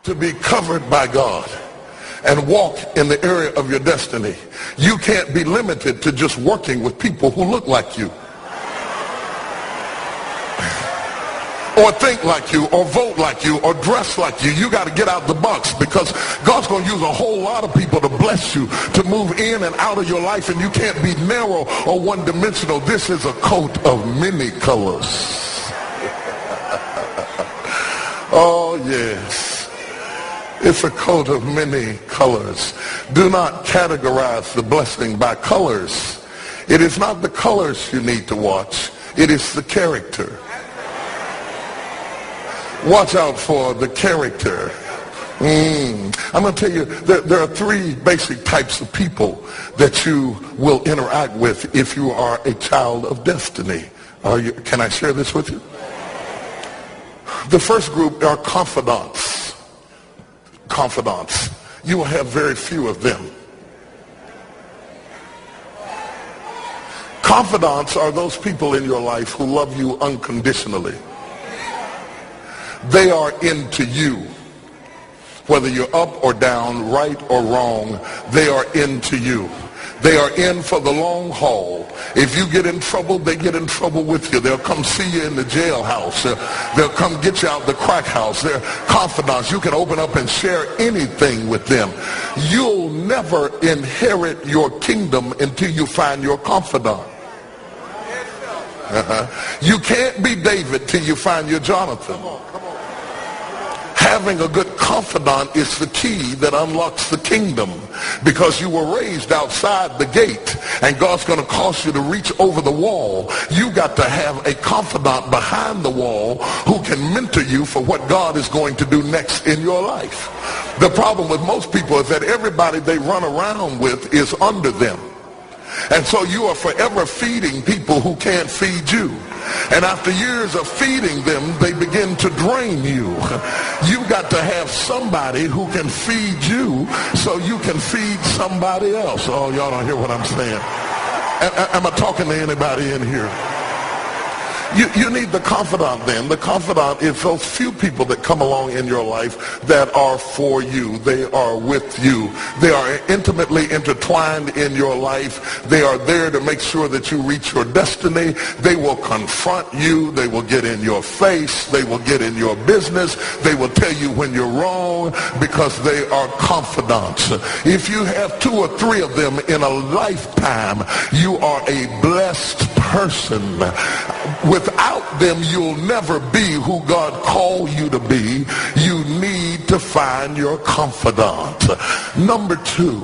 to be covered by God and walk in the area of your destiny, you can't be limited to just working with people who look like you, or think like you, or vote like you, or dress like you. You got to get out the box, because God's going to use a whole lot of people to bless you, to move in and out of your life, and you can't be narrow or one-dimensional. This is a coat of many colors. Oh, yes. It's a coat of many colors. Do not categorize the blessing by colors. It is not the colors you need to watch. It is the character. Watch out for the character. I'm going to tell you, there are three basic types of people that you will interact with if you are a child of destiny. Can I share this with you? The first group are confidants. Confidants. You will have very few of them. Confidants are those people in your life who love you unconditionally. They are into you. Whether you're up or down, right or wrong, they are into you. They are in for the long haul. If you get in trouble, they get in trouble with you. They'll come see you in the jailhouse. They'll come get you out the crack house. They're confidants. You can open up and share anything with them. You'll never inherit your kingdom until you find your confidant. You can't be David till you find your Jonathan. Having a good confidant is the key that unlocks the kingdom, because you were raised outside the gate and God's going to cause you to reach over the wall. You got to have a confidant behind the wall who can mentor you for what God is going to do next in your life. The problem with most people is that everybody they run around with is under them. And so you are forever feeding people who can't feed you. And after years of feeding them, they begin to drain you. You got to have somebody who can feed you so you can feed somebody else. Oh, y'all don't hear what I'm saying. Am I talking to anybody in here? You need the confidant then. The confidant is those few people that come along in your life that are for you. They are with you. They are intimately intertwined in your life. They are there to make sure that you reach your destiny. They will confront you. They will get in your face. They will get in your business. They will tell you when you're wrong, because they are confidants. If you have 2 or 3 of them in a lifetime, you are a blessed person. Without them, you'll never be who God called you to be. You need to find your confidant. Number 2,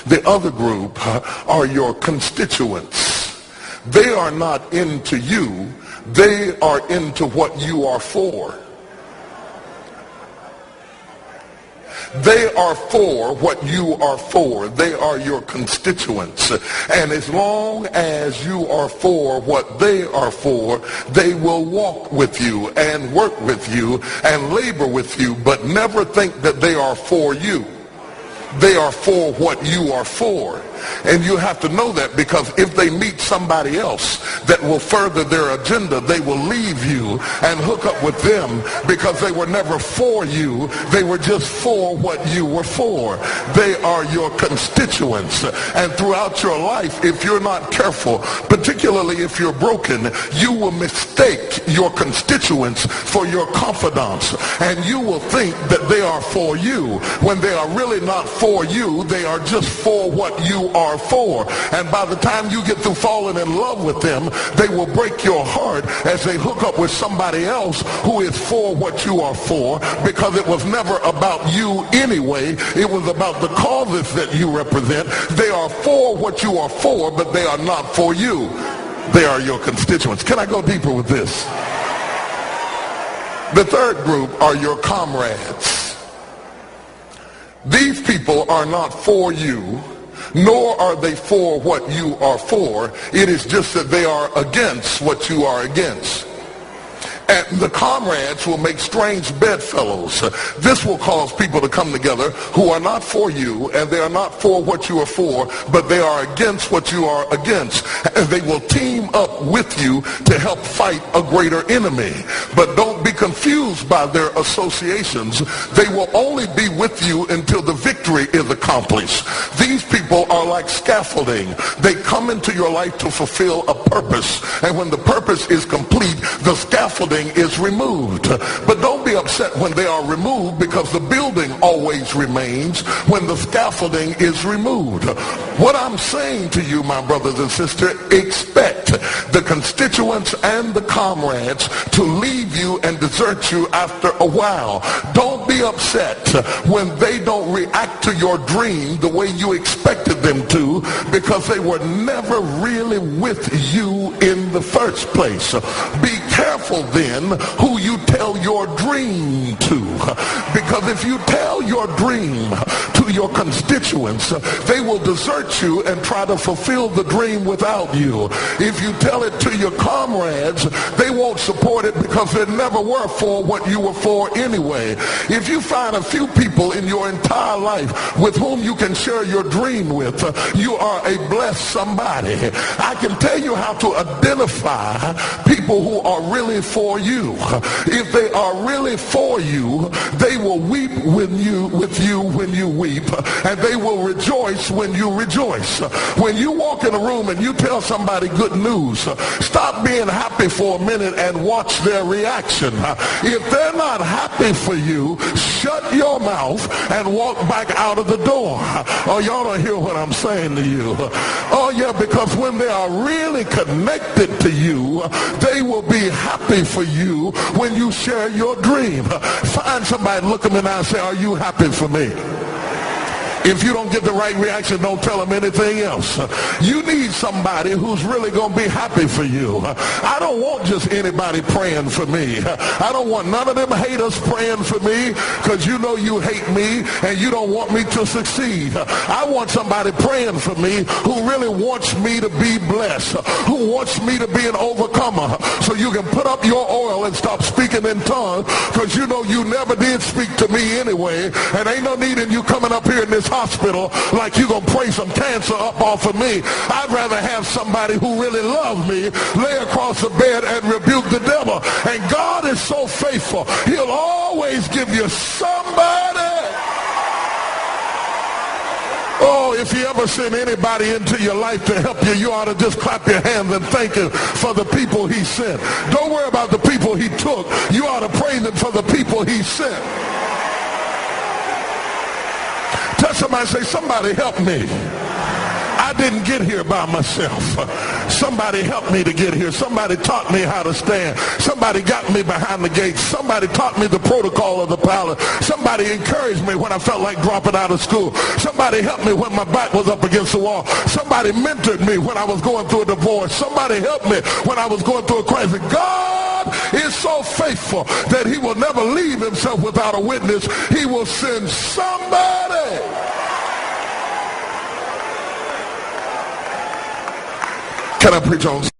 the other group are your constituents. They are not into you. They are into what you are for. They are for what you are for. They are your constituents. And as long as you are for what they are for, they will walk with you and work with you and labor with you, but never think that they are for you. They are for what you are for. And you have to know that, because if they meet somebody else that will further their agenda, they will leave you and hook up with them, because they were never for you. They were just for what you were for. They are your constituents. And throughout your life, if you're not careful, particularly if you're broken, you will mistake your constituents for your confidants. And you will think that they are for you when they are really not for you. They are just for what you are for. And by the time you get through falling in love with them, they will break your heart as they hook up with somebody else who is for what you are for, because it was never about you anyway. It was about the causes that you represent. They are for what you are for, but they are not for you. They are your constituents. Can I go deeper with this? The third group are your comrades. These people are not for you, nor are they for what you are for. It is just that they are against what you are against. And the comrades will make strange bedfellows. This will cause people to come together who are not for you, and they are not for what you are for, but they are against what you are against. And they will team up with you to help fight a greater enemy. But don't be confused by their associations. They will only be with you until the victory is accomplished. These people are like scaffolding. They come into your life to fulfill a purpose, and when the purpose is complete, the scaffolding is removed. But don't be upset when they are removed, because the building always remains when the scaffolding is removed. What I'm saying to you, my brothers and sisters, expect the constituents and the comrades to leave you and desert you after a while. Don't be upset when they don't react to your dream the way you expected them to, because they were never really with you in the first place. Be careful then who you tell your dream to, because if you tell your dream to your constituents, they will desert you and try to fulfill the dream without you. If you tell it to your comrades, they won't support it, because they never were for what you were for anyway. If you find a few people in your entire life with whom you can share your dream with, you are a blessed somebody. I can tell you how to identify people who are really for you. If they are really for you, they will weep with you when you weep, and they will rejoice when you rejoice. When you walk in a room and you tell somebody good news, stop being happy for a minute and watch their reaction. If they're not happy for you, shut your mouth and walk back out of the door. Oh, y'all don't hear what I'm saying to you. Oh yeah, because when they are really connected to you, they will be happy for you when you share your dream. Find somebody, look them in the eye and say, are you happy for me? If you don't get the right reaction, don't tell them anything else. You need somebody who's really going to be happy for you. I don't want just anybody praying for me. I don't want none of them haters praying for me, because you know you hate me and you don't want me to succeed. I want somebody praying for me who really wants me to be blessed, who wants me to be an overcomer, so you can put up your oil and stop speaking in tongues, because you know you never did speak to me anyway, and ain't no need in you coming up here in this hospital like you gonna pray some cancer up off of me. I'd rather have somebody who really loves me lay across the bed and rebuke the devil. And God is so faithful, he'll always give you somebody. Oh, if he ever sent anybody into your life to help you, you ought to just clap your hands and thank him for the people he sent. Don't worry about the people he took. You ought to praise him for the people he sent. Tell somebody, say, somebody help me. I didn't get here by myself. Somebody helped me to get here. Somebody taught me how to stand. Somebody got me behind the gates. Somebody taught me the protocol of the palace. Somebody encouraged me when I felt like dropping out of school. Somebody helped me when my back was up against the wall. Somebody mentored me when I was going through a divorce. Somebody helped me when I was going through a crisis. God is so faithful that he will never leave himself without a witness. He will send somebody. Can I preach on?